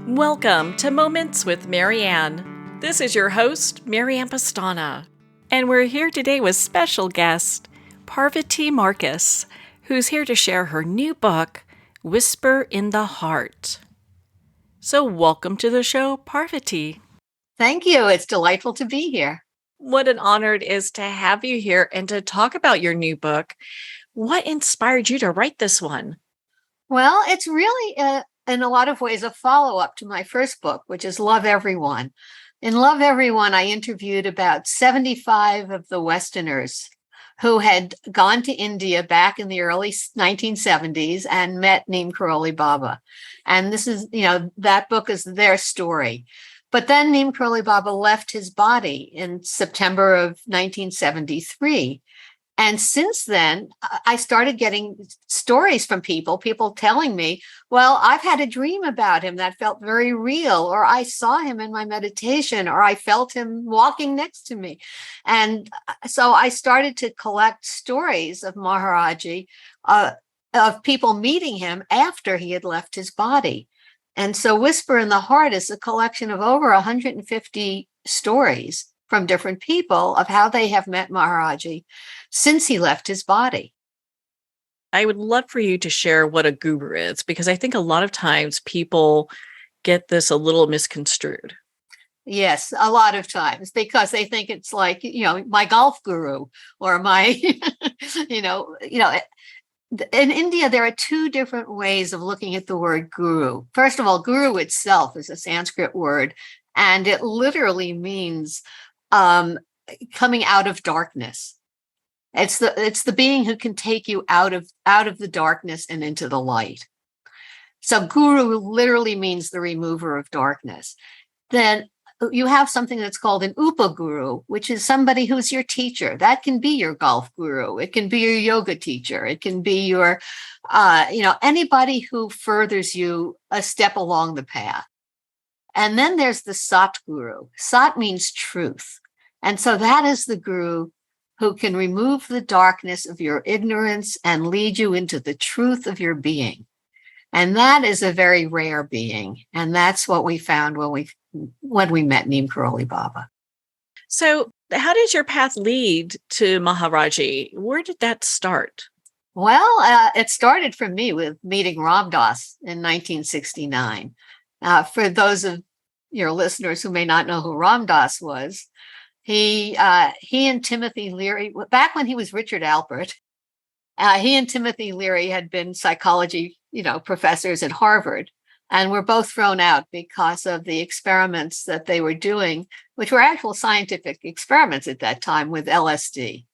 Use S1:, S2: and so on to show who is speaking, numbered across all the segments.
S1: Welcome to Moments with Marianne. This is your host, Marianne Pastana, and we're here today with special guest, Parvati Markus, who's here to share her new book, Whisper in the Heart. So welcome to the show, Parvati.
S2: Thank you. It's delightful to be here.
S1: What an honor it is to have you here and to talk about your new book. What inspired you to write this one?
S2: Well, it's really, in a lot of ways, a follow-up to my first book, which is Love Everyone. In Love Everyone, I interviewed about 75 of the Westerners who had gone to India back in the early 1970s and met Neem Karoli Baba. And this is, that book is their story. But then Neem Karoli Baba left his body in September of 1973. And since then, I started getting stories from people telling me, well, I've had a dream about him that felt very real, or I saw him in my meditation, or I felt him walking next to me. And so I started to collect stories of Maharajji, of people meeting him after he had left his body. And so Whisper in the Heart is a collection of over 150 stories from different people of how they have met Maharajji since he left his body.
S1: I would love for you to share what a guru is, because I think a lot of times people get this a little misconstrued.
S2: Yes, a lot of times, because they think it's like, my golf guru or my, in India, there are two different ways of looking at the word guru. First of all, guru itself is a Sanskrit word, and it literally means coming out of darkness. It's the being who can take you out of the darkness and into the light. So guru literally means the remover of darkness. Then you have something that's called an upaguru, which is somebody who's your teacher. That can be your golf guru. It can be your yoga teacher. It can be your, anybody who furthers you a step along the path. And then there's the Sat guru. Sat means truth. And so that is the guru who can remove the darkness of your ignorance and lead you into the truth of your being. And that is a very rare being. And that's what we found when we met Neem Karoli Baba.
S1: So how does your path lead to Maharajji? Where did that start?
S2: Well, it started for me with meeting Ram Dass in 1969. For those of your listeners who may not know who Ram Dass was, he and Timothy Leary, back when he was Richard Alpert, he and Timothy Leary had been psychology, professors at Harvard, and were both thrown out because of the experiments that they were doing, which were actual scientific experiments at that time with LSD.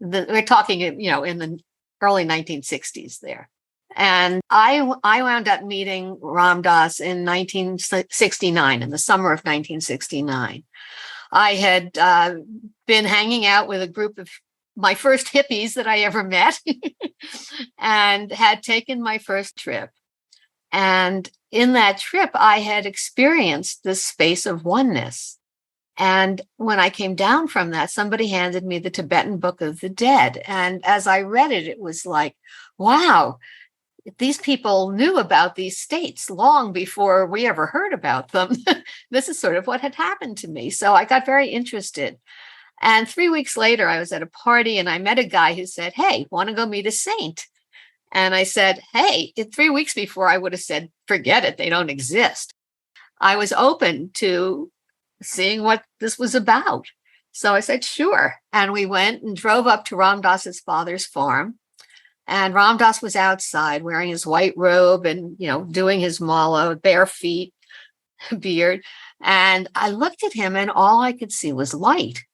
S2: We're talking, in the early 1960s there. And I wound up meeting Ram Dass in 1969, in the summer of 1969. I had been hanging out with a group of my first hippies that I ever met and had taken my first trip. And in that trip, I had experienced this space of oneness. And when I came down from that, somebody handed me the Tibetan Book of the Dead. And as I read it, it was like, wow, these people knew about these states long before we ever heard about them. This is sort of what had happened to me. So I got very interested. And 3 weeks later, I was at a party and I met a guy who said, hey, want to go meet a saint? And I said, hey, 3 weeks before I would have said, forget it, they don't exist. I was open to seeing what this was about. So I said, sure. And we went and drove up to Ram Dass's father's farm. And Ram Dass was outside wearing his white robe and, doing his mala, bare feet, beard. And I looked at him and all I could see was light.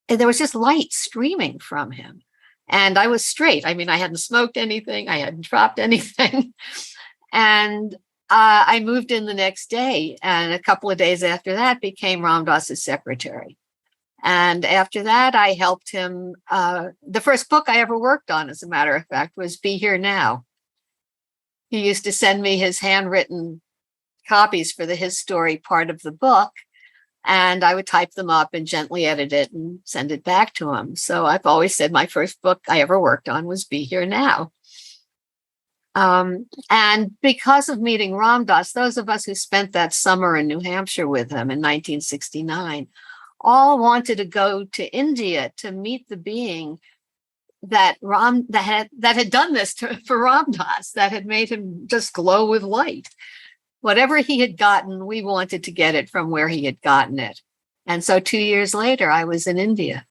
S2: And there was just light streaming from him. And I was straight. I mean, I hadn't smoked anything. I hadn't dropped anything. And I moved in the next day. And a couple of days after that became Ram Dass's secretary. And after that, I helped him. The first book I ever worked on, as a matter of fact, was Be Here Now. He used to send me his handwritten copies for the his story part of the book. And I would type them up and gently edit it and send it back to him. So I've always said my first book I ever worked on was Be Here Now. And because of meeting Ram Dass, those of us who spent that summer in New Hampshire with him in 1969 all wanted to go to India to meet the being that had done this for Ram Dass, that had made him just glow with light. Whatever he had gotten, we wanted to get it from where he had gotten it. And so 2 years later, I was in India.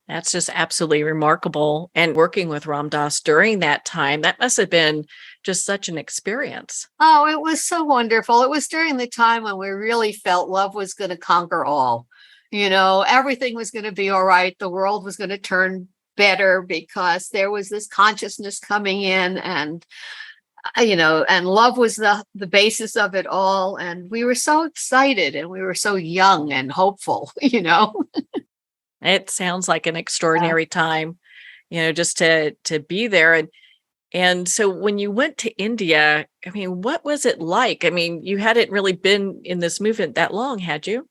S1: That's just absolutely remarkable. And working with Ram Dass during that time, that must have been just such an experience.
S2: Oh, it was so wonderful. It was during the time when we really felt love was going to conquer all. Everything was going to be all right. The world was going to turn better because there was this consciousness coming in, and love was the basis of it all. And we were so excited, and we were so young and hopeful.
S1: It sounds like an extraordinary time, just to be there. And so when you went to India, I mean, what was it like? I mean, you hadn't really been in this movement that long, had you?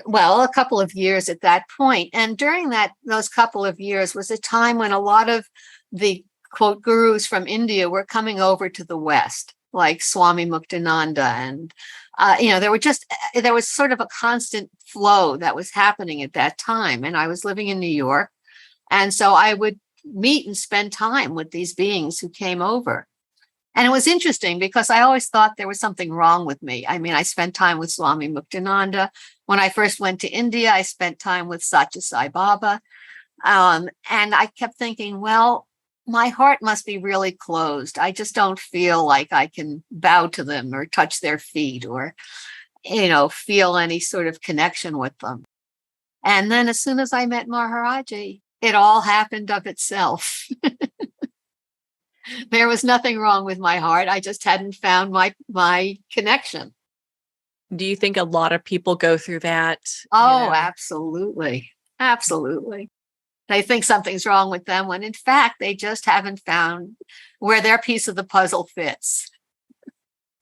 S2: Well, a couple of years at that point. And during those couple of years was a time when a lot of the quote gurus from India were coming over to the West, like Swami Muktananda. And, there was sort of a constant flow that was happening at that time. And I was living in New York. And so I would meet and spend time with these beings who came over. And it was interesting because I always thought there was something wrong with me. I mean, I spent time with Swami Muktananda. When I first went to India, I spent time with Satya Sai Baba. And I kept thinking, well, my heart must be really closed. I just don't feel like I can bow to them or touch their feet or, feel any sort of connection with them. And then as soon as I met Maharajji, it all happened of itself. There was nothing wrong with my heart. I just hadn't found my connection.
S1: Do you think a lot of people go through that?
S2: Oh, absolutely. Absolutely. They think something's wrong with them when in fact they just haven't found where their piece of the puzzle fits.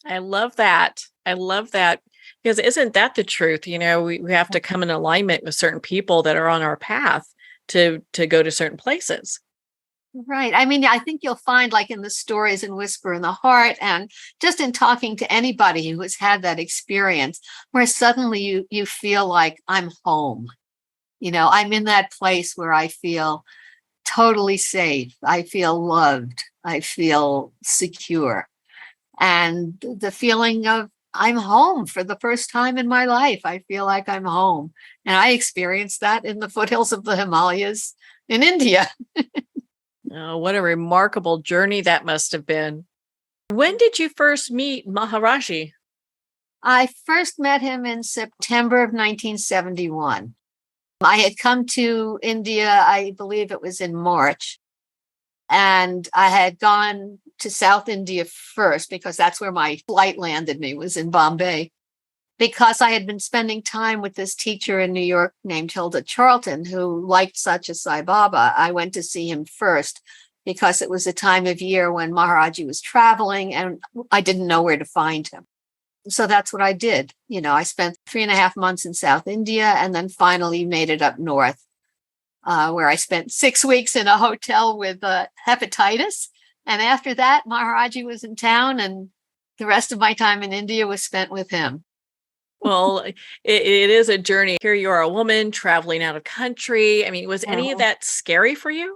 S1: I love that. I love that. Because isn't that the truth? We have to come in alignment with certain people that are on our path to go to certain places.
S2: Right. I mean, I think you'll find, like in the stories in Whisper in the Heart, and just in talking to anybody who has had that experience, where suddenly you feel like I'm home. I'm in that place where I feel totally safe. I feel loved. I feel secure. And the feeling of I'm home for the first time in my life. I feel like I'm home. And I experienced that in the foothills of the Himalayas in India.
S1: Oh, what a remarkable journey that must have been. When did you first meet Maharajji?
S2: I first met him in September of 1971. I had come to India, I believe it was in March, and I had gone to South India first because that's where my flight landed me, was in Bombay. Because I had been spending time with this teacher in New York named Hilda Charlton, who liked Satya Sai Baba. I went to see him first because it was a time of year when Maharajji was traveling and I didn't know where to find him. So that's what I did. I spent 3.5 months in South India and then finally made it up north, where I spent 6 weeks in a hotel with hepatitis. And after that, Maharajji was in town and the rest of my time in India was spent with him.
S1: Well, it is a journey. Here you are, a woman traveling out of country. I mean, was any of that scary for you?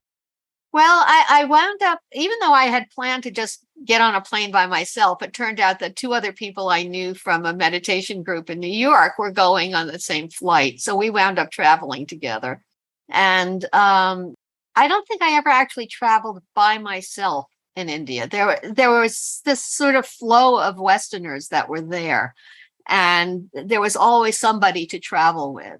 S2: Well, I wound up, even though I had planned to just get on a plane by myself, it turned out that 2 other people I knew from a meditation group in New York were going on the same flight. So we wound up traveling together. And I don't think I ever actually traveled by myself in India. There was this sort of flow of Westerners that were there. And there was always somebody to travel with.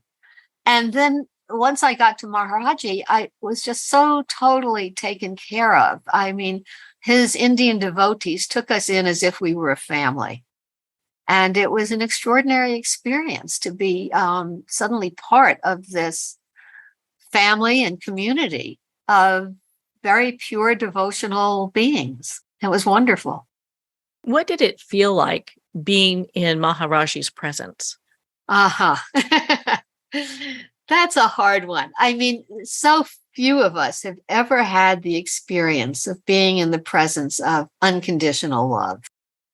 S2: And then once I got to Maharajji, I was just so totally taken care of. I mean, his Indian devotees took us in as if we were a family. And it was an extraordinary experience to be suddenly part of this family and community of very pure devotional beings. It was wonderful.
S1: What did it feel like being in Maharajji's presence?
S2: Uh-huh. That's a hard one. I mean, so few of us have ever had the experience of being in the presence of unconditional love.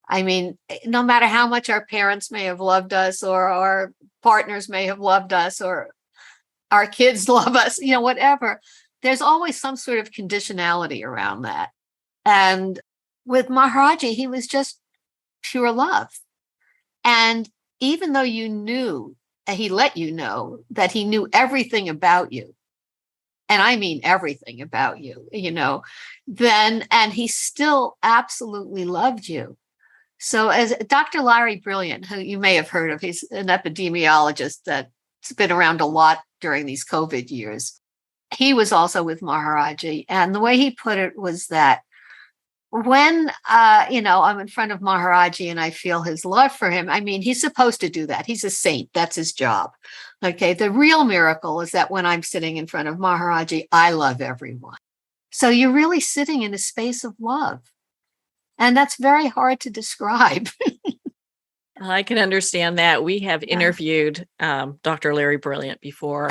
S2: I mean, no matter how much our parents may have loved us, or our partners may have loved us, or our kids love us, whatever, there's always some sort of conditionality around that. And with Maharajji, he was just pure love. And even though you knew, and he let you know that he knew everything about you, and I mean everything about you, and he still absolutely loved you. So as Dr. Larry Brilliant, who you may have heard of, he's an epidemiologist that's been around a lot during these COVID years. He was also with Maharajji. And the way he put it was that when, I'm in front of Maharajji and I feel his love for him, I mean, he's supposed to do that. He's a saint. That's his job. Okay. The real miracle is that when I'm sitting in front of Maharajji, I love everyone. So you're really sitting in a space of love. And that's very hard to describe.
S1: I can understand that. We have interviewed Dr. Larry Brilliant before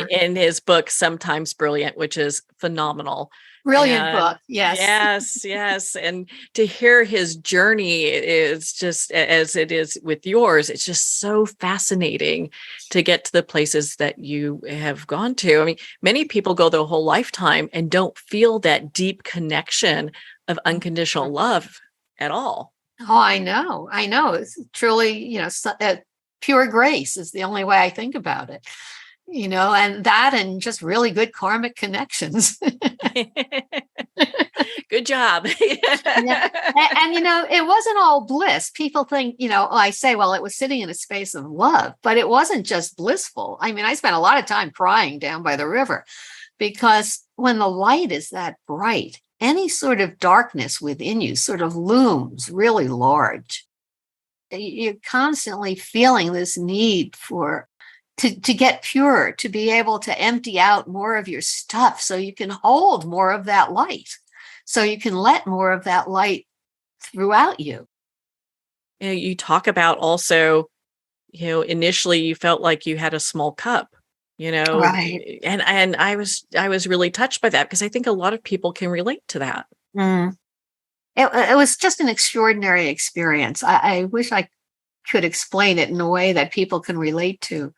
S1: in his book, Sometimes Brilliant, which is phenomenal.
S2: Brilliant book. Yes.
S1: Yes. And to hear his journey is just as it is with yours. It's just so fascinating to get to the places that you have gone to. I mean, many people go their whole lifetime and don't feel that deep connection of unconditional love at all.
S2: Oh, I know. It's truly, pure grace is the only way I think about it, and that, and just really good karmic connections.
S1: Good job.
S2: Yeah. And, it wasn't all bliss. People think, I say, well, it was sitting in a space of love, but it wasn't just blissful. I mean, I spent a lot of time crying down by the river, because when the light is that bright, any sort of darkness within you sort of looms really large. You're constantly feeling this need to get pure, to be able to empty out more of your stuff so you can hold more of that light, so you can let more of that light throughout you.
S1: You talk about also, initially you felt like you had a small cup.
S2: Right.
S1: And I was really touched by that, because I think a lot of people can relate to that.
S2: Mm. It was just an extraordinary experience. I wish I could explain it in a way that people can relate to.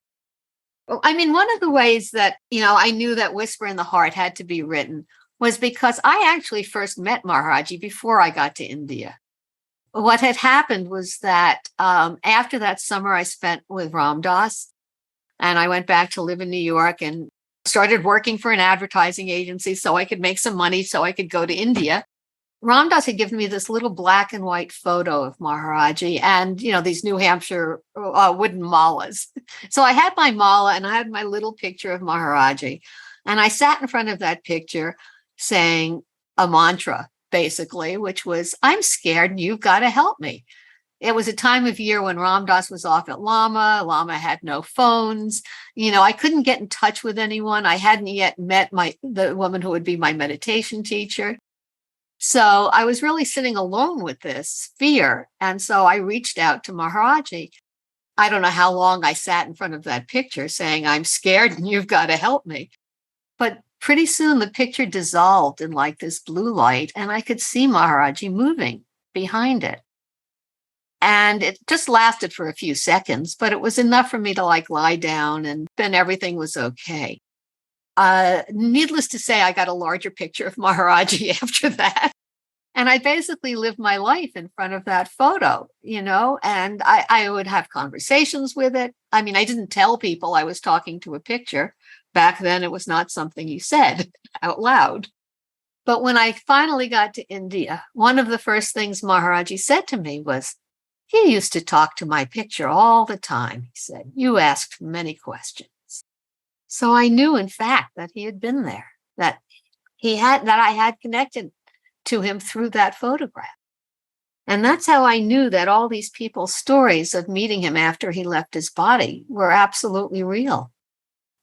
S2: I mean, one of the ways that, I knew that Whisper in the Heart had to be written was because I actually first met Maharajji before I got to India. What had happened was that after that summer I spent with Ram Dass, and I went back to live in New York and started working for an advertising agency so I could make some money so I could go to India. Ram Dass had given me this little black and white photo of Maharajji and, these New Hampshire wooden malas. So I had my mala and I had my little picture of Maharajji. And I sat in front of that picture saying a mantra, basically, which was, I'm scared and you've got to help me. It was a time of year when Ram Dass was off at Lama. Lama had no phones. I couldn't get in touch with anyone. I hadn't yet met the woman who would be my meditation teacher. So I was really sitting alone with this fear. And so I reached out to Maharajji. I don't know how long I sat in front of that picture saying, I'm scared and you've got to help me. But pretty soon the picture dissolved in like this blue light, and I could see Maharajji moving behind it. And it just lasted for a few seconds, but it was enough for me to lie down, and then everything was okay. Needless to say, I got a larger picture of Maharajji after that. And I basically lived my life in front of that photo, and I would have conversations with it. I mean, I didn't tell people I was talking to a picture. Back then, it was not something you said out loud. But when I finally got to India, one of the first things Maharajji said to me was, you used to talk to my picture all the time, he said. You asked many questions. So I knew, in fact, that he had been there, that I had connected to him through that photograph. And that's how I knew that all these people's stories of meeting him after he left his body were absolutely real.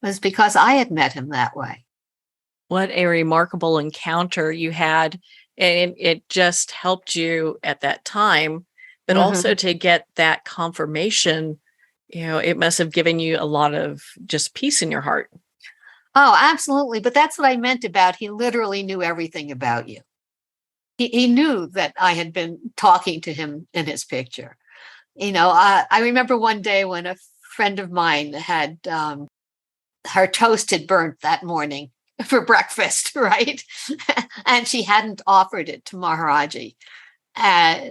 S2: It was because I had met him that way.
S1: What a remarkable encounter you had. And it just helped you at that time, but also to get that confirmation It must have given you a lot of just peace in your heart.
S2: Oh, absolutely. But that's what I meant about he literally knew everything about you. He knew that I had been talking to him in his picture. I remember one day when a friend of mine had her toast had burnt that morning for breakfast, right? And she hadn't offered it to Maharajji,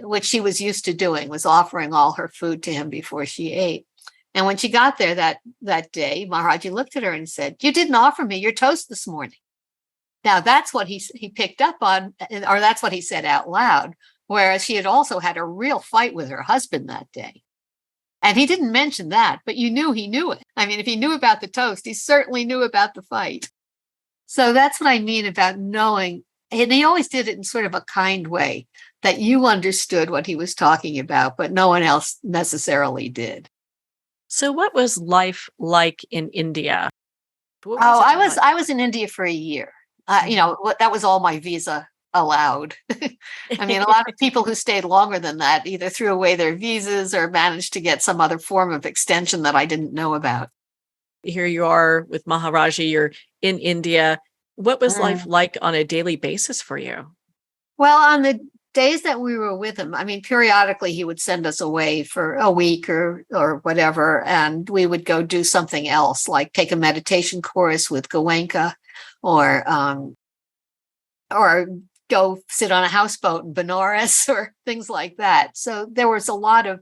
S2: which she was used to doing, was offering all her food to him before she ate. And when she got there that day, Maharajji looked at her and said, "You didn't offer me your toast this morning." Now, that's what he picked up on, or that's what he said out loud, whereas she had also had a real fight with her husband that day. And he didn't mention that, but you knew he knew it. I mean, if he knew about the toast, he certainly knew about the fight. So that's what I mean about knowing. And he always did it in sort of a kind way that you understood what he was talking about, but no one else necessarily did.
S1: So what was life like in India? What was
S2: Oh,
S1: it
S2: I was in India for a year. That was all my visa allowed. I mean, a lot of people who stayed longer than that either threw away their visas or managed to get some other form of extension that I didn't know about.
S1: Here you are with Maharajji, you're in India. What was life
S2: Mm.
S1: like on a daily basis for you?
S2: Well, on the days that we were with him, I mean, periodically he would send us away for a week or whatever, and we would go do something else, like take a meditation course with Goenka, or go sit on a houseboat in Benares or things like that. So there was a lot of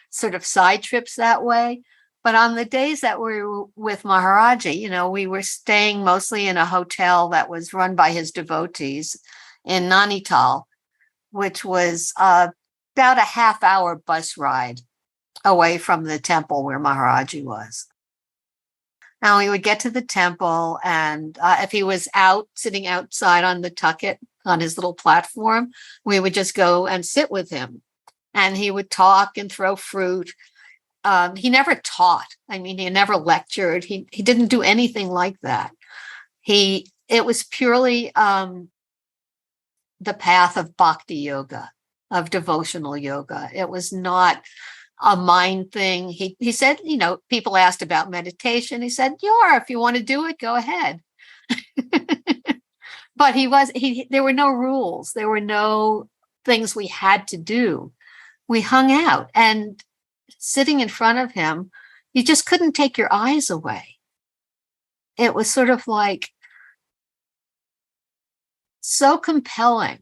S2: sort of side trips that way. But on the days that we were with Maharajji, we were staying mostly in a hotel that was run by his devotees in Nainital, which was about a half-hour bus ride away from the temple where Maharajji was. Now we would get to the temple, and if he was out sitting outside on the tucket on his little platform, we would just go and sit with him, and he would talk and throw fruit. He never taught. I mean, he never lectured. He didn't do anything like that. It was purely the path of bhakti yoga, of devotional yoga. It was not a mind thing. He said, people asked about meditation. He said, "Yeah, if you want to do it, go ahead." But there were no rules. There were no things we had to do. We hung out, and sitting in front of him, you just couldn't take your eyes away. It was sort of like so compelling.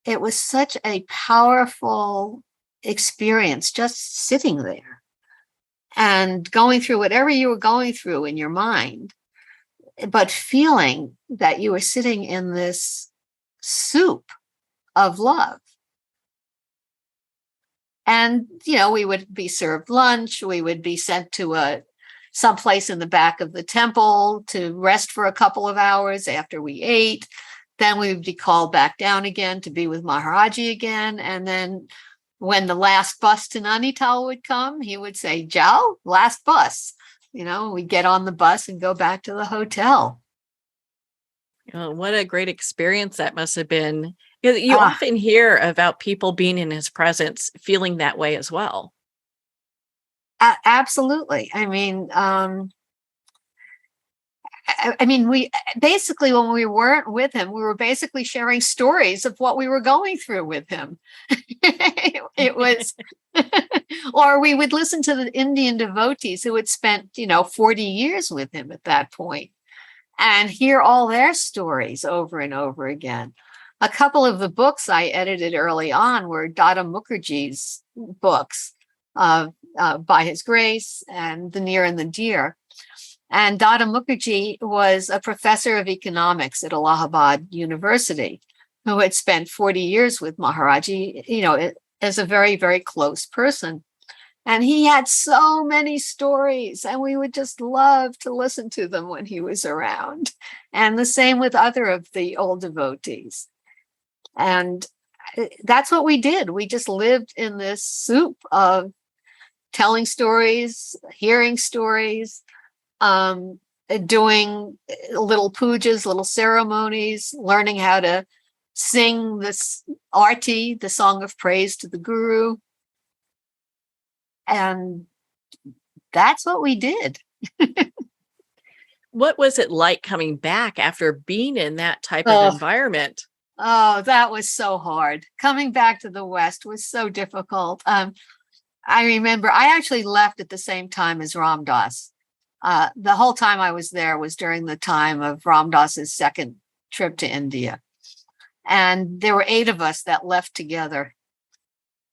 S2: It was such a powerful experience just sitting there and going through whatever you were going through in your mind, but feeling that you were sitting in this soup of love. And, we would be served lunch. We would be sent to someplace in the back of the temple to rest for a couple of hours after we ate. Then we would be called back down again to be with Maharajji again. And then when the last bus to Nainital would come, he would say, "Jao, last bus." We'd get on the bus and go back to the hotel.
S1: What a great experience that must have been. You often hear about people being in his presence, feeling that way as well.
S2: Absolutely. I mean, we basically, when we weren't with him, we were basically sharing stories of what we were going through with him. It was, or we would listen to the Indian devotees who had spent, 40 years with him at that point, and hear all their stories over and over again. A couple of the books I edited early on were Dada Mukherjee's books, By His Grace and The Near and the Dear. And Dada Mukherjee was a professor of economics at Allahabad University who had spent 40 years with Maharajji, as a very, very close person. And he had so many stories, and we would just love to listen to them when he was around. And the same with other of the old devotees. And that's what we did. We just lived in this soup of telling stories, hearing stories, doing little pujas, little ceremonies, learning how to sing this arti, the song of praise to the guru. And that's what we did.
S1: What was it like coming back after being in that type of
S2: Oh,
S1: environment?
S2: oh, that was so hard. Coming back to the West was so difficult. I remember I actually left at the same time as Ram Dass. The whole time I was there was during the time of Ram Dass's second trip to India. And there were 8 of us that left together.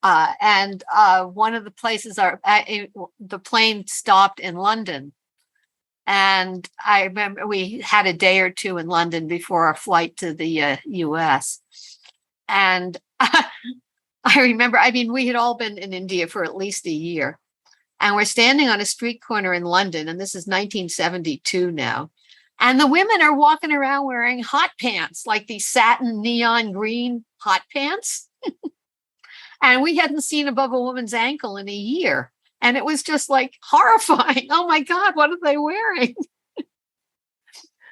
S2: And one of the places the plane stopped in London. And I remember we had a day or two in London before our flight to the US. And I remember, we had all been in India for at least a year. And we're standing on a street corner in London, and this is 1972 now. And the women are walking around wearing hot pants, like these satin neon green hot pants. And we hadn't seen above a woman's ankle in a year. And it was just like horrifying. Oh my God, what are they wearing?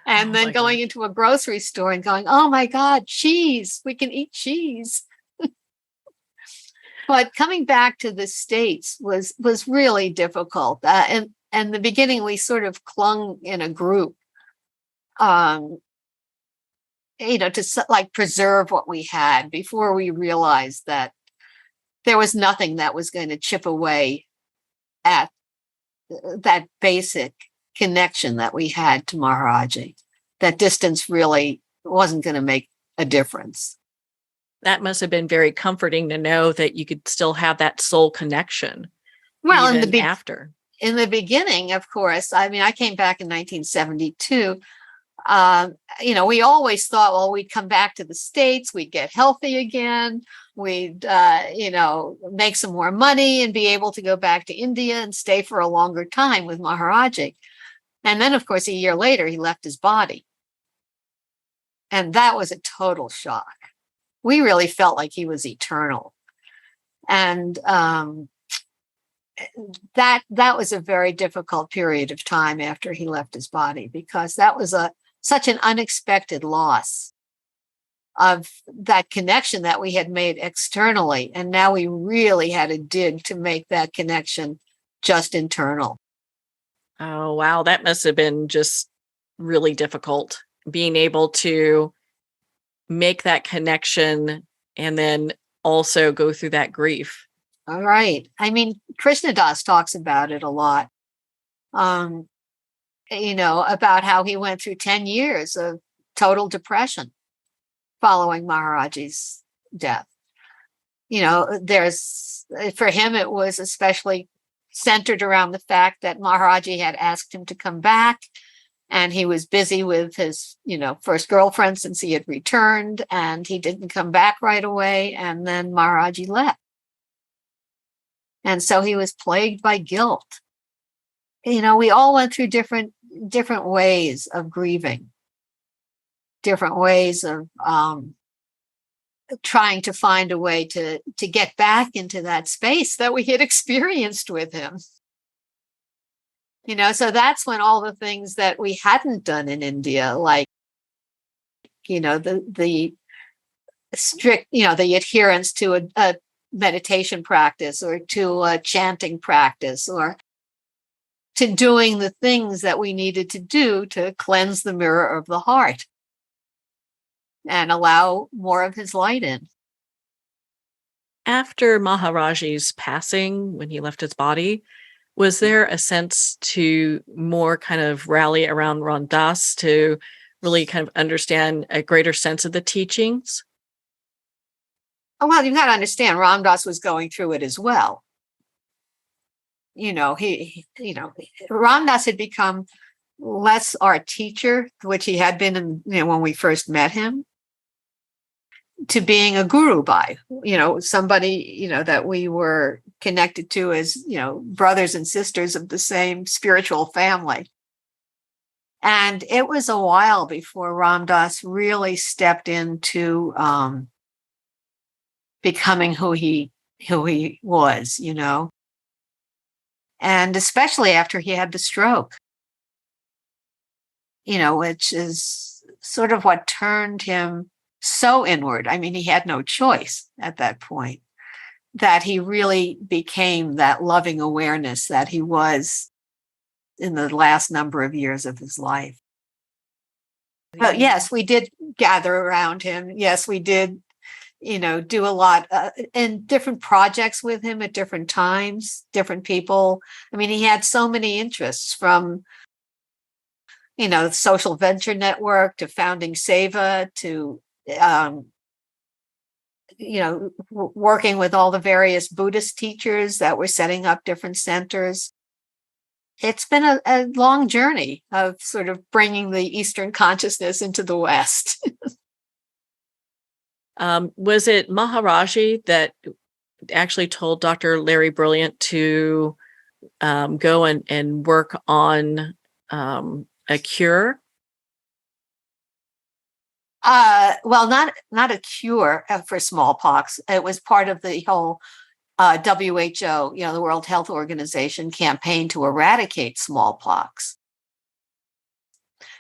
S2: And then going into a grocery store and going, oh my God, cheese, we can eat cheese. But coming back to the States was really difficult. And in the beginning, we sort of clung in a group, to like preserve what we had before we realized that there was nothing that was going to chip away at that basic connection that we had to Maharajji. That distance really wasn't going to make a difference.
S1: That must have been very comforting to know that you could still have that soul connection.
S2: Well,
S1: after.
S2: In the beginning, of course, I came back in 1972. We always thought, well, we'd come back to the States, we'd get healthy again, we'd, make some more money and be able to go back to India and stay for a longer time with Maharajji. And then, of course, a year later, he left his body. And that was a total shock. We really felt like he was eternal. And that was a very difficult period of time after he left his body, because that was such an unexpected loss of that connection that we had made externally. And now we really had to dig to make that connection just internal.
S1: Oh, wow. That must have been just really difficult, being able to make that connection and then also go through that grief.
S2: All right. Krishna Das talks about it a lot. About how he went through 10 years of total depression following Maharajji's death. For him, it was especially centered around the fact that Maharajji had asked him to come back, and he was busy with his, first girlfriend since he had returned, and he didn't come back right away. And then Maharajji left. And so he was plagued by guilt. We all went through different ways of grieving, different ways of trying to find a way to get back into that space that we had experienced with him. So that's when all the things that we hadn't done in India, like, the strict, the adherence to a meditation practice, or to a chanting practice, or to doing the things that we needed to do to cleanse the mirror of the heart and allow more of his light in.
S1: After Maharajji's passing, when he left his body, was there a sense to more kind of rally around Ram Dass to really kind of understand a greater sense of the teachings?
S2: Oh, well, you've got to understand, Ram Dass was going through it as well. Ram Dass had become less our teacher, which he had been when we first met him, to being a guru by, somebody, that we were connected to as, brothers and sisters of the same spiritual family. And it was a while before Ram Dass really stepped into becoming who he was, and especially after he had the stroke, which is sort of what turned him so inward. He had no choice at that point. that he really became that loving awareness that he was in the last number of years of his life. But yes, we did gather around him. Yes, we did, do a lot in different projects with him at different times, different people. I mean, he had so many interests from, the Social Venture Network to founding Seva to, working with all the various Buddhist teachers that were setting up different centers. It's been a long journey of sort of bringing the Eastern consciousness into the West.
S1: Was it Maharajji that actually told Dr. Larry Brilliant to go and work on a cure?
S2: Well, not a cure for smallpox. It was part of the whole WHO, the World Health Organization campaign to eradicate smallpox.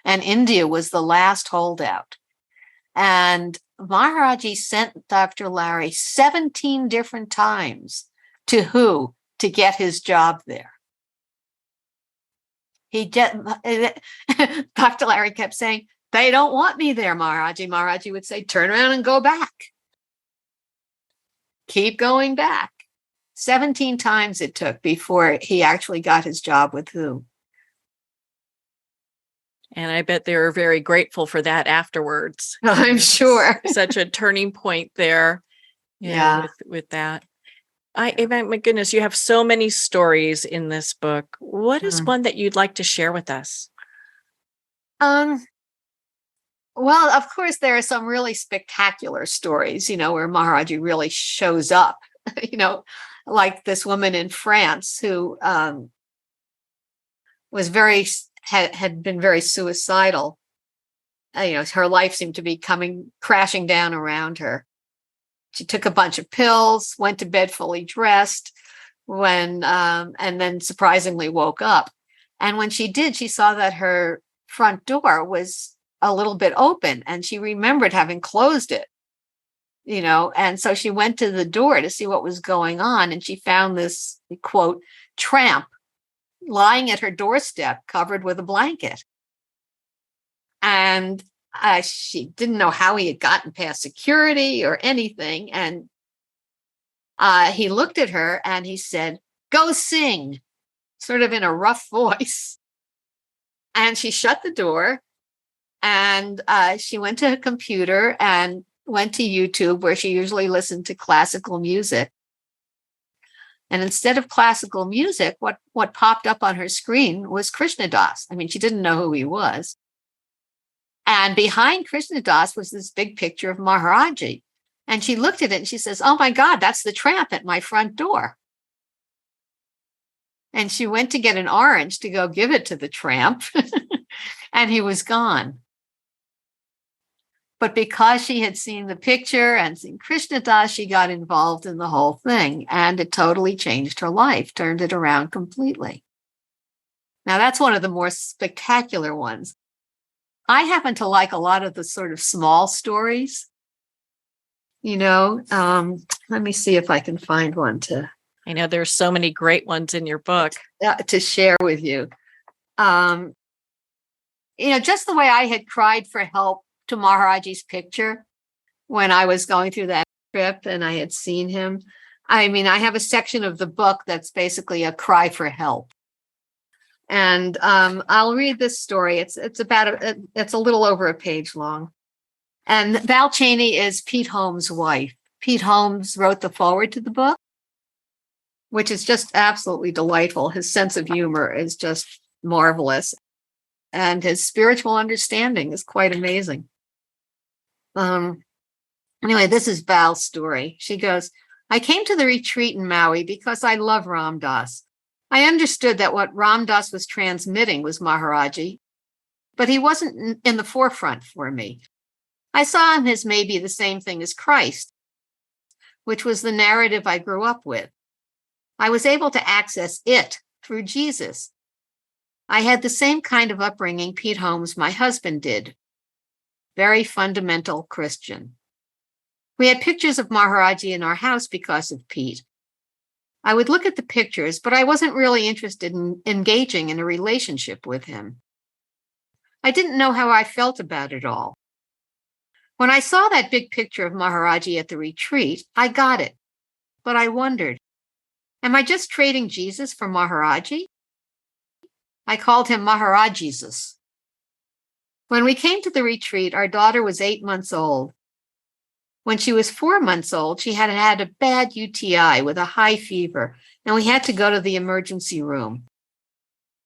S2: And India was the last holdout. And Maharajji sent Dr. Larry 17 different times to get his job there. Dr. Larry kept saying, "They don't want me there, Maharajji." Maharajji would say, "Turn around and go back." Keep going back. 17 times it took before he actually got his job with WHO.
S1: And I bet they were very grateful for that afterwards.
S2: I'm sure.
S1: Such a turning point there. With that. My goodness, you have so many stories in this book. What is one that you'd like to share with us?
S2: Well, of course, there are some really spectacular stories, where Maharajji really shows up, like this woman in France who was had been very suicidal. Her life seemed to be crashing down around her. She took a bunch of pills, went to bed fully dressed, and then surprisingly woke up. And when she did, she saw that her front door was a little bit open, and she remembered having closed it, and so she went to the door to see what was going on, and she found this, quote, tramp lying at her doorstep covered with a blanket. And she didn't know how he had gotten past security or anything. And he looked at her and he said, "Go sing," sort of in a rough voice. And she shut the door and she went to her computer and went to YouTube, where she usually listened to classical music. And instead of classical music, what popped up on her screen was Krishna Das. I mean, she didn't know who he was. And behind Krishna Das was this big picture of Maharajji. And she looked at it and she says, "Oh my God, that's the tramp at my front door." And she went to get an orange to go give it to the tramp, and he was gone. But because she had seen the picture and seen Krishna Das, she got involved in the whole thing, and it totally changed her life, turned it around completely. Now, that's one of the more spectacular ones. I happen to like a lot of the sort of small stories. Let me see if I can find one
S1: I know there's so many great ones in your book
S2: to share with you. Just the way I had cried for help to Maharajji's picture when I was going through that trip and I had seen him. I mean, I have a section of the book that's basically a cry for help. And I'll read this story. It's a little over a page long. And Val Cheney is Pete Holmes' wife. Pete Holmes wrote the foreword to the book, which is just absolutely delightful. His sense of humor is just marvelous. And his spiritual understanding is quite amazing. Anyway, this is Val's story. She goes, "I came to the retreat in Maui because I love Ram Dass. I understood that what Ram Dass was transmitting was Maharajji, but he wasn't in the forefront for me. I saw him as maybe the same thing as Christ, which was the narrative I grew up with. I was able to access it through Jesus. I had the same kind of upbringing Pete Holmes, my husband, did. Very fundamental Christian. We had pictures of Maharajji in our house because of Pete. I would look at the pictures, but I wasn't really interested in engaging in a relationship with him. I didn't know how I felt about it all. When I saw that big picture of Maharajji at the retreat, I got it. But I wondered, am I just trading Jesus for Maharajji? I called him Maharaj Jesus. When we came to the retreat, our daughter was 8 months old. When she was 4 months old, she had had a bad UTI with a high fever, and we had to go to the emergency room.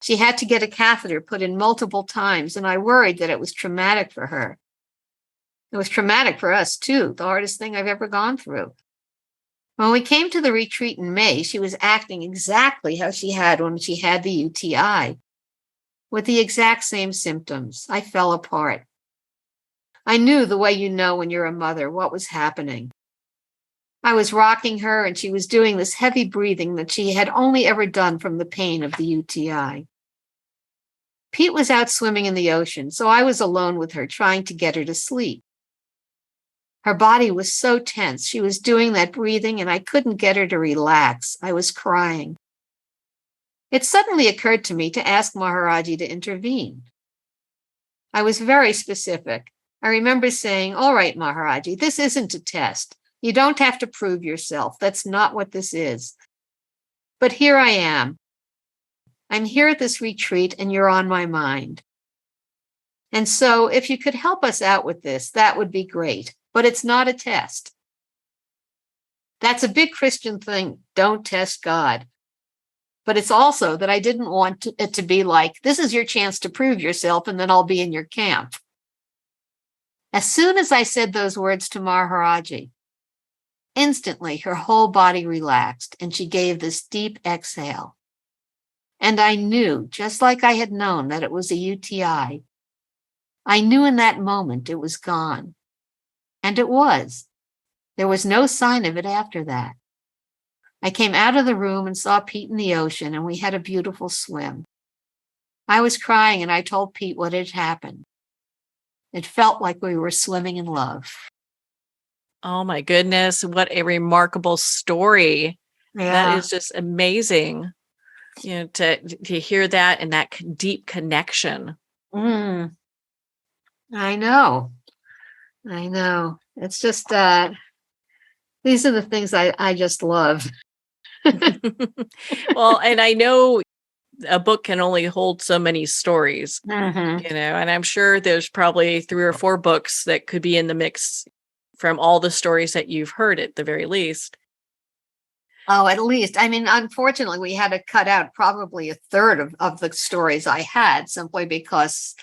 S2: She had to get a catheter put in multiple times, and I worried that it was traumatic for her. It was traumatic for us, too, the hardest thing I've ever gone through. When we came to the retreat in May, she was acting exactly how she had when she had the UTI, with the exact same symptoms. I fell apart. I knew the way you know when you're a mother what was happening. I was rocking her, and she was doing this heavy breathing that she had only ever done from the pain of the UTI. Pete was out swimming in the ocean, so I was alone with her, trying to get her to sleep. Her body was so tense. She was doing that breathing, and I couldn't get her to relax. I was crying. It suddenly occurred to me to ask Maharajji to intervene. I was very specific. I remember saying, all right, Maharajji, this isn't a test. You don't have to prove yourself. That's not what this is. But here I am. I'm here at this retreat, and you're on my mind. And so if you could help us out with this, that would be great. But it's not a test. That's a big Christian thing. Don't test God. But it's also that I didn't want it to be like, this is your chance to prove yourself, and then I'll be in your camp. As soon as I said those words to Maharajji, instantly her whole body relaxed, and she gave this deep exhale. And I knew, just like I had known that it was a UTI, I knew in that moment it was gone. And it was. There was no sign of it after that. I came out of the room and saw Pete in the ocean, and we had a beautiful swim. I was crying, and I told Pete what had happened. It felt like we were swimming in love.
S1: Oh my goodness, what a remarkable story. That
S2: Yeah,
S1: is just amazing. To hear that and that deep connection.
S2: I know. It's just these are the things I just love.
S1: Well, and I know a book can only hold so many stories,
S2: Mhm.
S1: and I'm sure there's probably 3 or 4 books that could be in the mix from all the stories that you've heard at the very least.
S2: Oh, at least. I mean, unfortunately, we had to cut out probably a third of the stories I had simply because,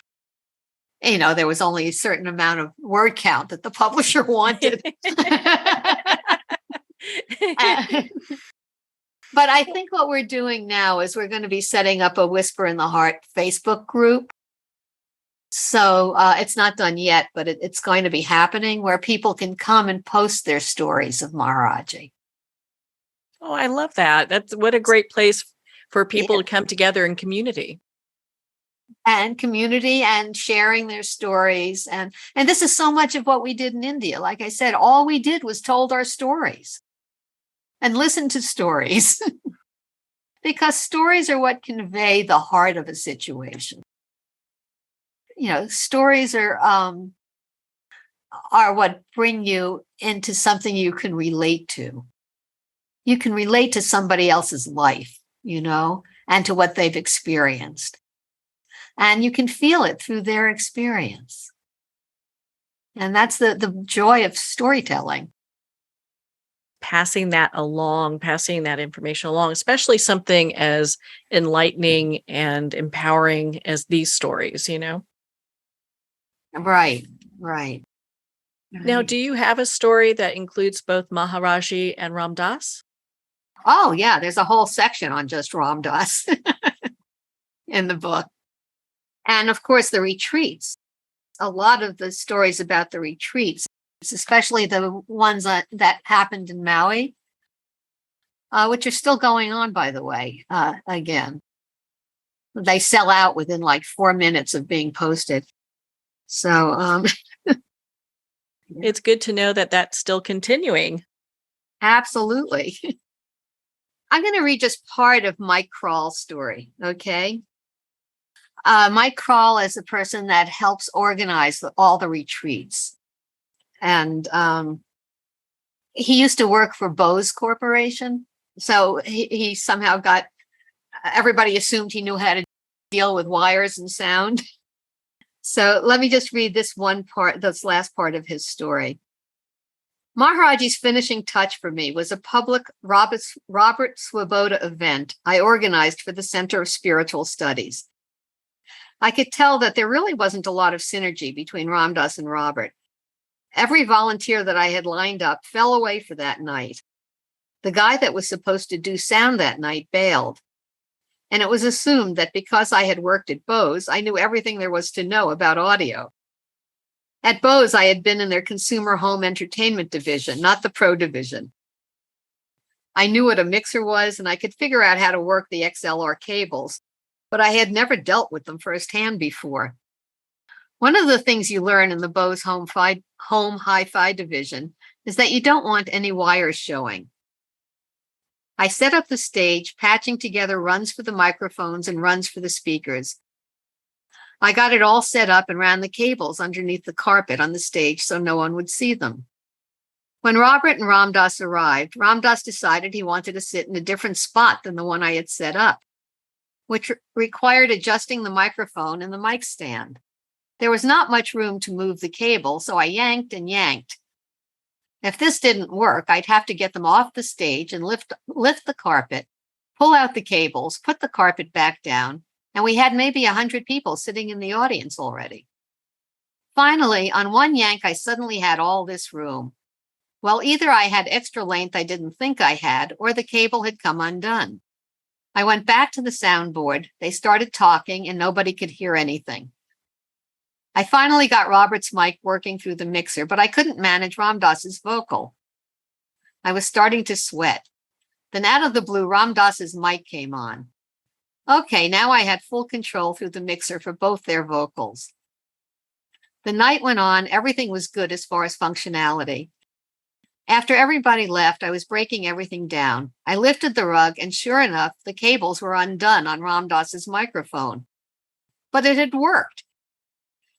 S2: there was only a certain amount of word count that the publisher wanted. But I think what we're doing now is we're going to be setting up a Whisper in the Heart Facebook group. So it's not done yet, but it's going to be happening where people can come and post their stories of Maharajji.
S1: Oh, I love that. What a great place for people
S2: Yeah.
S1: to come together in community.
S2: And community and sharing their stories. And this is so much of what we did in India. Like I said, all we did was told our stories and listened to stories because stories are what convey the heart of a situation. Stories are what bring you into something you can relate to. You can relate to somebody else's life, and to what they've experienced. And you can feel it through their experience. And that's the joy of storytelling.
S1: Passing that information along, especially something as enlightening and empowering as these stories,
S2: Right.
S1: Now, do you have a story that includes both Maharajji and Ram Dass?
S2: Oh, yeah. There's a whole section on just Ram Dass in the book. And of course, the retreats. A lot of the stories about the retreats, especially the ones that happened in Maui, which are still going on, by the way, again. They sell out within like 4 minutes of being posted. So
S1: it's good to know that that's still continuing.
S2: Absolutely. I'm going to read just part of Mike Kroll's story, okay? Mike Kroll is a person that helps organize all the retreats. And he used to work for Bose Corporation. So he somehow got, everybody assumed he knew how to deal with wires and sound. So let me just read this last part of his story. Maharajji's finishing touch for me was a public Robert Swoboda event I organized for the Center of Spiritual Studies. I could tell that there really wasn't a lot of synergy between Ram Dass and Robert. Every volunteer that I had lined up fell away for that night. The guy that was supposed to do sound that night bailed. And it was assumed that because I had worked at Bose, I knew everything there was to know about audio. At Bose, I had been in their consumer home entertainment division, not the pro division. I knew what a mixer was, and I could figure out how to work the XLR cables, but I had never dealt with them firsthand before. One of the things you learn in the Bose home hi-fi division is that you don't want any wires showing. I set up the stage, patching together runs for the microphones and runs for the speakers. I got it all set up and ran the cables underneath the carpet on the stage so no one would see them. When Robert and Ram Dass arrived, Ram Dass decided he wanted to sit in a different spot than the one I had set up, which required adjusting the microphone and the mic stand. There was not much room to move the cable, so I yanked and yanked. If this didn't work, I'd have to get them off the stage and lift the carpet, pull out the cables, put the carpet back down, and we had maybe 100 people sitting in the audience already. Finally, on one yank, I suddenly had all this room. Well, either I had extra length I didn't think I had, or the cable had come undone. I went back to the soundboard. They started talking, and nobody could hear anything. I finally got Robert's mic working through the mixer, but I couldn't manage Ram Dass's vocal. I was starting to sweat. Then out of the blue, Ram Dass's mic came on. Okay, now I had full control through the mixer for both their vocals. The night went on, everything was good as far as functionality. After everybody left, I was breaking everything down. I lifted the rug, and sure enough, the cables were undone on Ram Dass's microphone. But it had worked.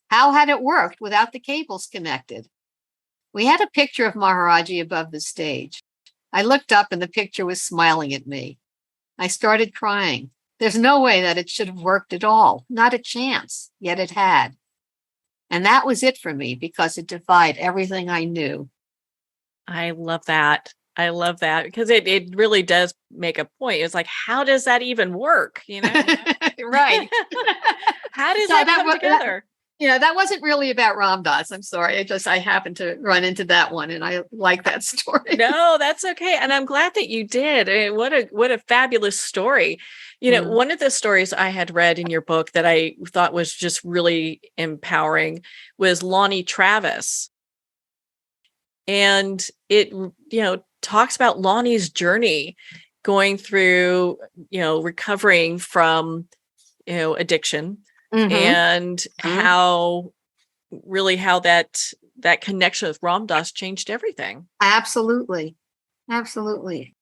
S2: How had it worked without the cables connected? We had a picture of Maharajji above the stage. I looked up, and the picture was smiling at me. I started crying. There's no way that it should have worked at all, not a chance, yet it had. And that was it for me because it defied everything I knew.
S1: I love that. I love that because it really does make a point. It's like, how does that even work?
S2: Right.
S1: How does that come together?
S2: That wasn't really about Ram Dass. I'm sorry. I happened to run into that one, and I like that story.
S1: No, that's okay. And I'm glad that you did. I mean, what a fabulous story. One of the stories I had read in your book that I thought was just really empowering was Lonnie Travis. And it, talks about Lonnie's journey going through, recovering from, addiction. Mm-hmm. And how that connection with Ram Dass changed everything.
S2: Absolutely. Absolutely.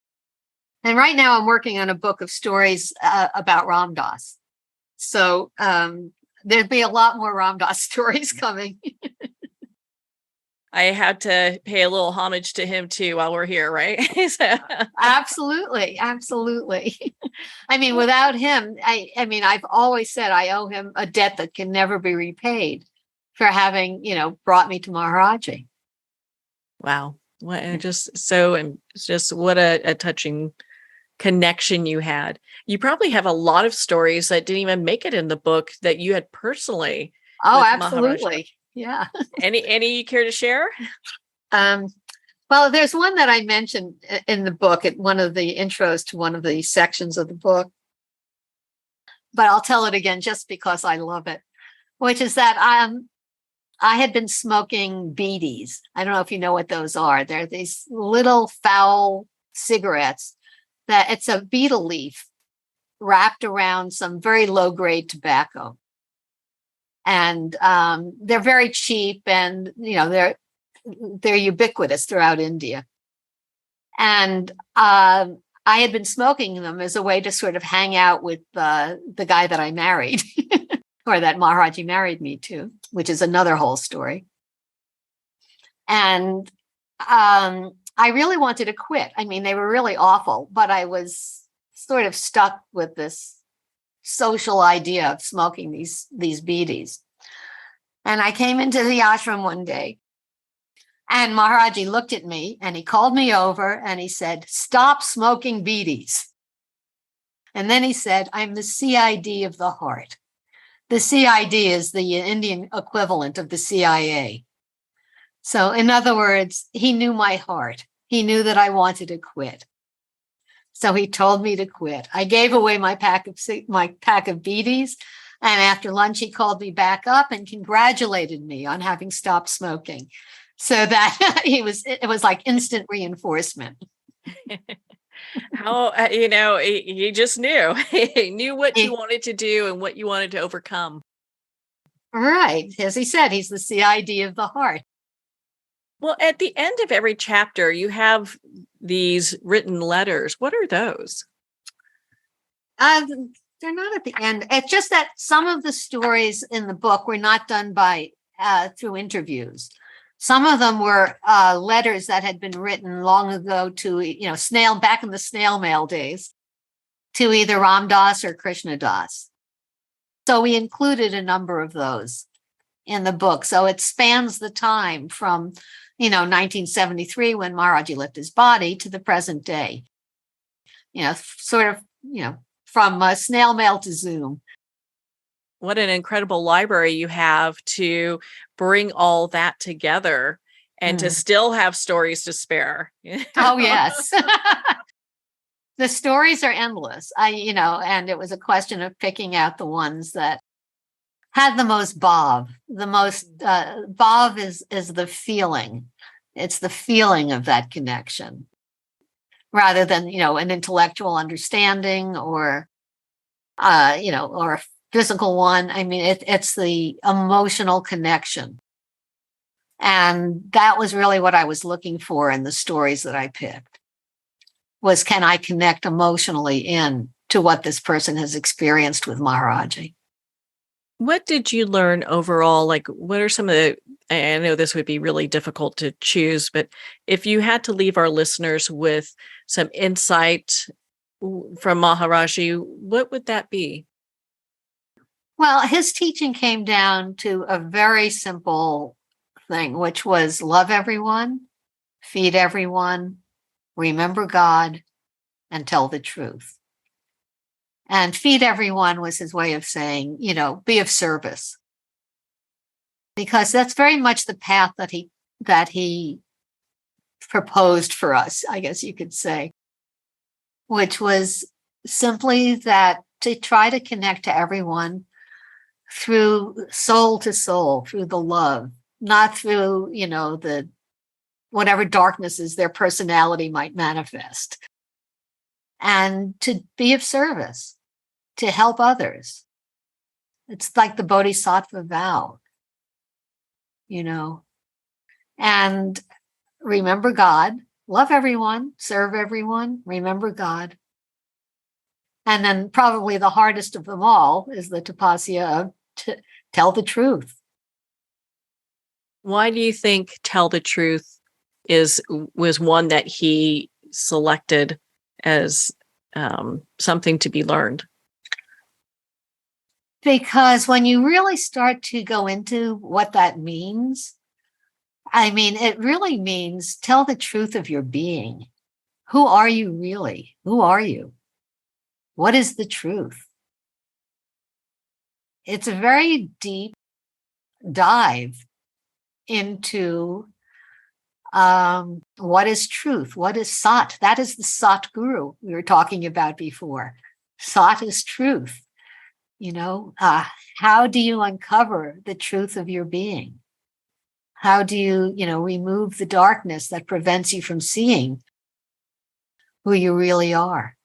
S2: And right now I'm working on a book of stories about Ram Dass. So there'd be a lot more Ram Dass stories coming.
S1: I had to pay a little homage to him too while we're here, right?
S2: Absolutely. Absolutely. I mean, without him, I've always said I owe him a debt that can never be repaid for having, brought me to Maharajji.
S1: Wow. What a touching connection you had. You probably have a lot of stories that didn't even make it in the book that you had personally.
S2: Oh, absolutely. Maharajji. Yeah.
S1: Any you care to share?
S2: Well, there's one that I mentioned in the book at one of the intros to one of the sections of the book, but I'll tell it again just because I love it, which is that I had been smoking beedies. I don't know if you know what those are. They're these little foul cigarettes that it's a betel leaf wrapped around some very low grade tobacco. And they're very cheap, and they're they're ubiquitous throughout India. And I had been smoking them as a way to sort of hang out with the guy that I married, or that Maharajji married me to, which is another whole story. And I really wanted to quit. I mean, they were really awful, but I was sort of stuck with this social idea of smoking these bidis. And I came into the ashram one day, and Maharajji looked at me and he called me over and he said, "Stop smoking bidis." And then he said, "I'm the CID of the heart." The CID is the Indian equivalent of the CIA. So in other words, he knew my heart. He knew that I wanted to quit. So he told me to quit. I gave away my pack of bidis. And after lunch, he called me back up and congratulated me on having stopped smoking. So that it was like instant reinforcement.
S1: How, he just knew. He knew what you wanted to do and what you wanted to overcome.
S2: Right. As he said, he's the CID of the heart.
S1: Well, at the end of every chapter, you have these written letters. What are those?
S2: They're not at the end. It's just that some of the stories in the book were not done through interviews. Some of them were letters that had been written long ago to, back in the snail mail days, to either Ram Dass or Krishna Das. So we included a number of those in the book. So it spans the time from, 1973 when Maharajji left his body to the present day. From snail mail to Zoom.
S1: What an incredible library you have to bring all that together and to still have stories to spare.
S2: Oh, yes. The stories are endless. And it was a question of picking out the ones that had the most bhav. The most bhav is the feeling. It's the feeling of that connection, rather than, an intellectual understanding or a physical one. I mean, it's the emotional connection. And that was really what I was looking for in the stories that I picked, was, can I connect emotionally to what this person has experienced with Maharajji?
S1: What did you learn overall? Like, what are some of the, I know this would be really difficult to choose, but if you had to leave our listeners with some insight from Maharajji, what would that be?
S2: Well, his teaching came down to a very simple thing, which was love everyone, feed everyone, remember God, and tell the truth. And feed everyone was his way of saying, be of service. Because that's very much the path that he proposed for us, I guess you could say, which was simply that to try to connect to everyone through soul to soul, through the love, not through, the whatever darknesses their personality might manifest. And to be of service, to help others. It's like the Bodhisattva vow, and remember God, love everyone, serve everyone, remember God. And then probably the hardest of them all is the tapasya of tell the truth.
S1: Why do you think tell the truth was one that he selected as something to be learned?
S2: Because when you really start to go into what that means, I mean, it really means tell the truth of your being. Who are you really? Who are you? What is the truth? It's a very deep dive into what is truth? What is Sat? That is the Sat Guru we were talking about before. Sat is truth. How do you uncover the truth of your being? How do you, remove the darkness that prevents you from seeing who you really are?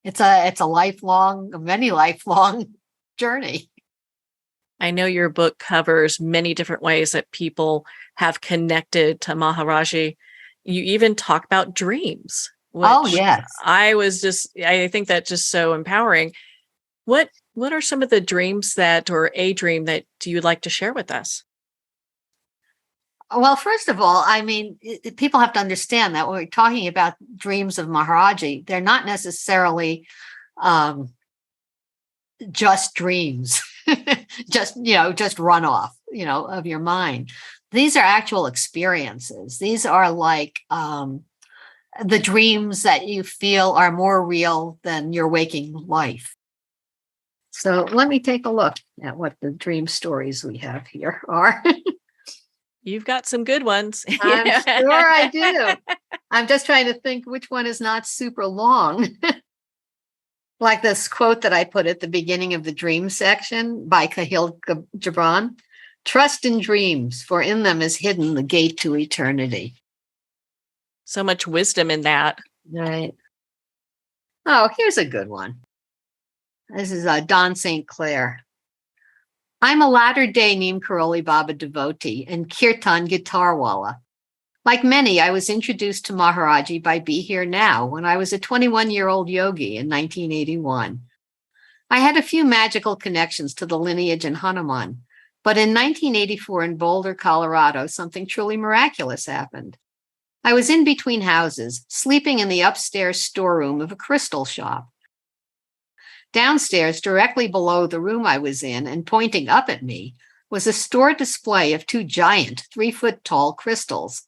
S2: It's a many lifelong journey.
S1: I know your book covers many different ways that people have connected to Maharajji. You even talk about dreams,
S2: Oh,
S1: which
S2: yes.
S1: I think that's just so empowering. What are some of the dreams or a dream that you'd like to share with us?
S2: Well, first of all, I mean, people have to understand that when we're talking about dreams of Maharaji, they're not necessarily um, just dreams, just runoff, of your mind. These are actual experiences. These are like the dreams that you feel are more real than your waking life. So let me take a look at what the dream stories we have here are.
S1: You've got some good ones.
S2: I'm sure I do. I'm just trying to think which one is not super long. Like this quote that I put at the beginning of the dream section by Kahil Gibran: "Trust in dreams, for in them is hidden the gate to eternity."
S1: So much wisdom in that.
S2: Right. Oh, here's a good one. This is Don St. Clair. "I'm a latter-day Neem Karoli Baba devotee and kirtan guitarwala. Like many, I was introduced to Maharajji by Be Here Now when I was a 21-year-old yogi in 1981. I had a few magical connections to the lineage in Hanuman, but in 1984 in Boulder, Colorado, something truly miraculous happened. I was in between houses, sleeping in the upstairs storeroom of a crystal shop. Downstairs, directly below the room I was in and pointing up at me, was a store display of two giant 3-foot-tall crystals.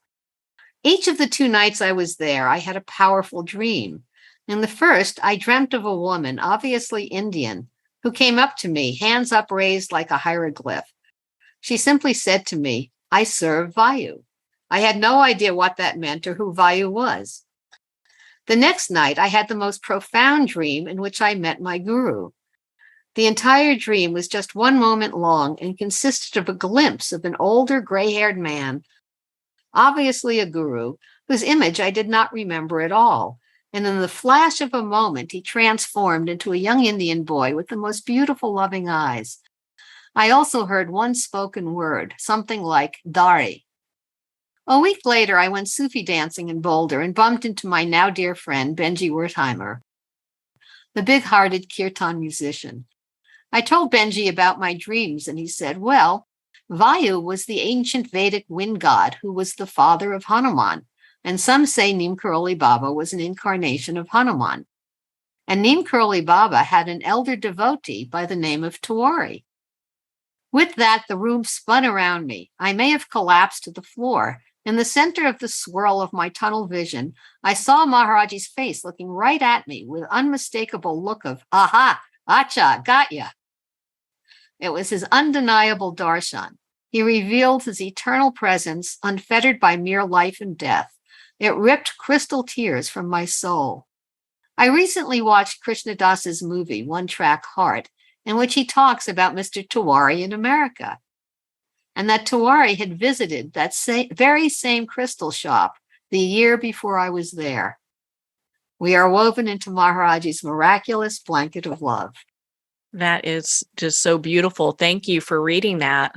S2: Each of the 2 nights I was there, I had a powerful dream. In the first, I dreamt of a woman, obviously Indian, who came up to me, hands upraised like a hieroglyph. She simply said to me, 'I serve Vayu.' I had no idea what that meant or who Vayu was. The next night, I had the most profound dream in which I met my guru. The entire dream was just 1 moment long and consisted of a glimpse of an older gray-haired man, obviously a guru, whose image I did not remember at all. And in the flash of a moment, he transformed into a young Indian boy with the most beautiful, loving eyes. I also heard one spoken word, something like Dari. A week later, I went Sufi dancing in Boulder and bumped into my now dear friend, Benji Wertheimer, the big-hearted kirtan musician. I told Benji about my dreams, and he said, well, Vayu was the ancient Vedic wind god who was the father of Hanuman, and some say Neem Karoli Baba was an incarnation of Hanuman. And Neem Karoli Baba had an elder devotee by the name of Tiwari. With that, the room spun around me. I may have collapsed to the floor. In the center of the swirl of my tunnel vision, I saw Maharajji's face looking right at me with unmistakable look of, aha, acha, got ya. It was his undeniable darshan. He revealed his eternal presence, unfettered by mere life and death. It ripped crystal tears from my soul. I recently watched Krishna Das's movie, One Track Heart, in which he talks about Mr. Tiwari in America, and that Tiwari had visited that very same crystal shop the year before I was there. We are woven into Maharajji's miraculous blanket of love.
S1: That is just so beautiful. Thank you for reading that.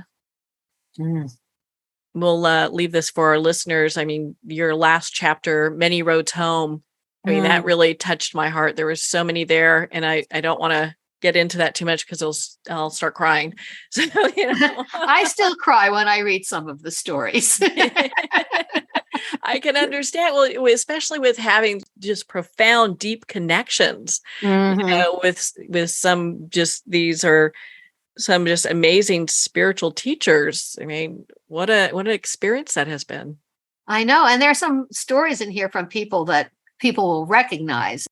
S1: We'll leave this for our listeners. I mean, your last chapter, Many Roads Home, I mean, that really touched my heart. There was so many there, and I don't want to get into that too much because I'll start crying. So,
S2: I still cry when I read some of the stories.
S1: I can understand. Well, especially with having just profound, deep connections, with some these are some just amazing spiritual teachers. I mean, what an experience that has been.
S2: I know. And there are some stories in here from people that people will recognize.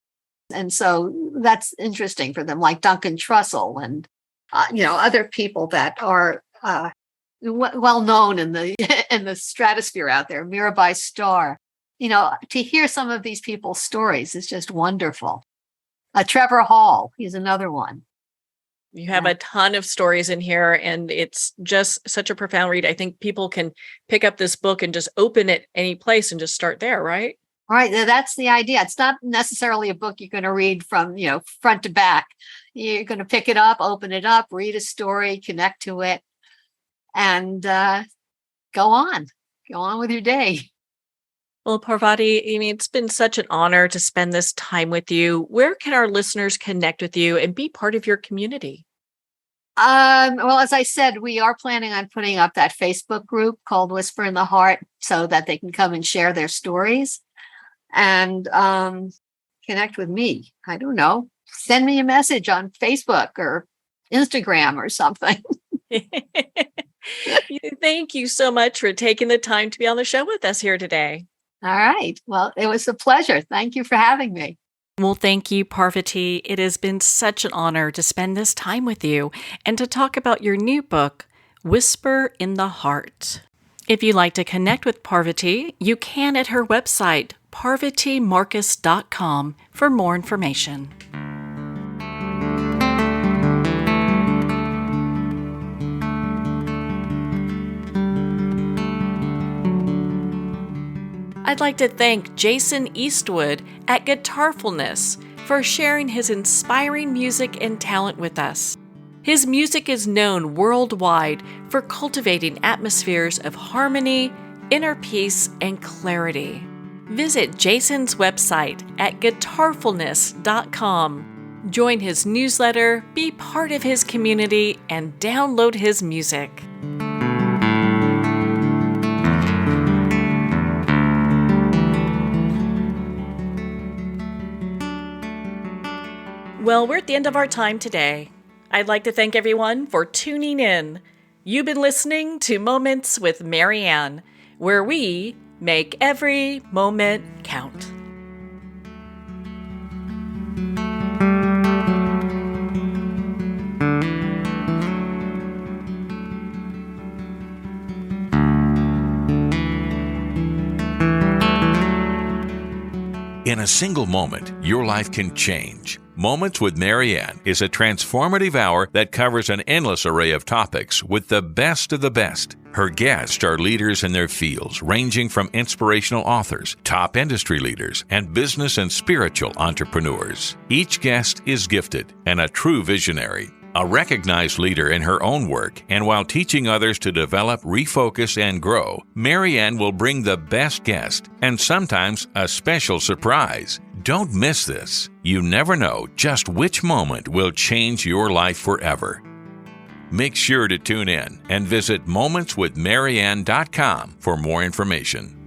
S2: And so that's interesting for them, like Duncan Trussell and, other people that are well known in the in the stratosphere out there, Mirabai Starr. To hear some of these people's stories is just wonderful. Trevor Hall, he's another one.
S1: You have a ton of stories in here, and it's just such a profound read. I think people can pick up this book and just open it any place and just start there, right?
S2: All right, that's the idea. It's not necessarily a book you're going to read from, front to back. You're going to pick it up, open it up, read a story, connect to it, and go on with your day.
S1: Well, Parvati, it's been such an honor to spend this time with you. Where can our listeners connect with you and be part of your community?
S2: Well, as I said, we are planning on putting up that Facebook group called Whisper in the Heart so that they can come and share their stories and connect with me. I don't know. Send me a message on Facebook or Instagram or something.
S1: Thank you so much for taking the time to be on the show with us here today.
S2: All right. Well, it was a pleasure. Thank you for having me.
S1: Well, thank you, Parvati. It has been such an honor to spend this time with you and to talk about your new book, Whisper in the Heart. If you'd like to connect with Parvati, you can at her website, parvatimarkus.com, for more information. I'd like to thank Jason Eastwood at Guitarfulness for sharing his inspiring music and talent with us. His music is known worldwide for cultivating atmospheres of harmony, inner peace, and clarity. Visit Jason's website at guitarfulness.com. Join his newsletter, be part of his community, and download his music. Well, we're at the end of our time today. I'd like to thank everyone for tuning in. You've been listening to Moments with Marianne, where we make every moment count.
S3: In a single moment, your life can change. Moments with Marianne is a transformative hour that covers an endless array of topics with the best of the best. Her guests are leaders in their fields, ranging from inspirational authors, top industry leaders, and business and spiritual entrepreneurs. Each guest is gifted and a true visionary, a recognized leader in her own work, and while teaching others to develop, refocus, and grow, Marianne will bring the best guest and sometimes a special surprise. Don't miss this. You never know just which moment will change your life forever. Make sure to tune in and visit momentswithmarianne.com for more information.